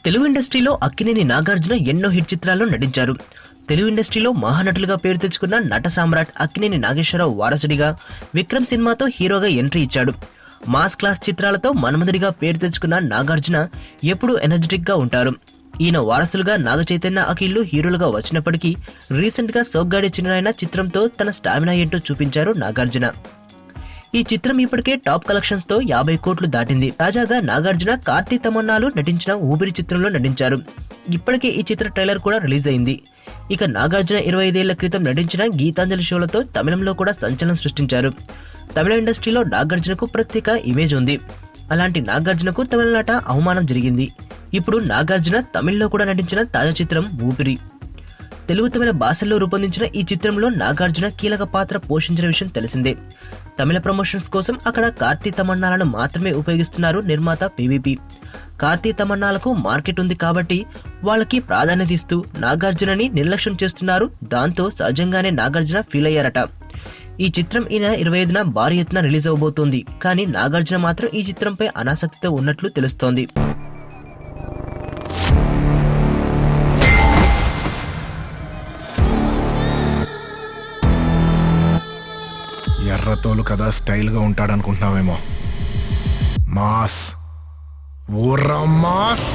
తెలుగు ఇండస్ట్రీలో అక్కినేని నాగార్జున ఎన్నో హిట్ చిత్రాల్లో నటించారు. తెలుగు ఇండస్ట్రీలో మహానటులుగా పేరు తెచ్చుకున్న నట సామ్రాట్ అక్కినేని నాగేశ్వరరావు వారసుడిగా విక్రమ్ సినిమాతో హీరోగా ఎంట్రీ ఇచ్చాడు. మాస్ క్లాస్ చిత్రాలతో మన్మధుడిగా పేరు తెచ్చుకున్న నాగార్జున ఎప్పుడూ ఎనర్జెటిక్ గా ఉంటారు. ఈయన వారసులుగా నాగ చైతన్య అఖిల్లు హీరోలుగా వచ్చినప్పటికీ రీసెంట్ గా సోగ్గాడి చిన్ననాయన చిత్రంతో తన స్టామినా ఏంటో చూపించారు నాగార్జున. ఈ చిత్రం ఇప్పటికే టాప్ కలెక్షన్స్ తో 50 కోట్లు దాటింది. తాజాగా నాగార్జున కార్తీ తమన్నాలు నటించిన ఊపిరి చిత్రంలో నటించారు. ఇప్పటికే ఈ చిత్ర ట్రైలర్ కూడా రిలీజ్ అయింది. ఇక నాగార్జున 25 ఏళ్ల క్రితం నటించిన గీతాంజలి షోలతో తమిళంలో కూడా సంచలనం సృష్టించారు. తమిళ ఇండస్ట్రీలో నాగార్జునకు ప్రత్యేక ఇమేజ్ ఉంది. అలాంటి నాగార్జునకు తమిళనాట అవమానం జరిగింది. ఇప్పుడు నాగార్జున తమిళ్లో కూడా నటించిన తాజా చిత్రం ఊపిరి. తెలుగు తమిళ భాషల్లో రూపొందించిన ఈ చిత్రంలో నాగార్జున కీలక పాత్ర పోషించిన విషయం తెలిసిందే. తమిళ ప్రమోషన్స్ కోసం అక్కడ కార్తీ తమన్నాలను మాత్రమే ఉపయోగిస్తున్నారు నిర్మాత పీవీపీ. కార్తీ తమన్నాలకు మార్కెట్ ఉంది కాబట్టి వాళ్ళకి ప్రాధాన్యత ఇస్తూ నాగార్జునని నిర్లక్ష్యం చేస్తున్నారు. దాంతో సహజంగానే నాగార్జున ఫీల్ అయ్యారట. ఈ చిత్రం ఈ నెల 25న భారీ ఎత్తున రిలీజ్ అవబోతోంది. కానీ నాగార్జున మాత్రం ఈ చిత్రంపై అనాసక్తితో ఉన్నట్లు తెలుస్తోంది. ఎర్రతోలు కదా స్టైల్గా ఉంటాడనుకుంటున్నావేమో. Mass ఊర్రా mass.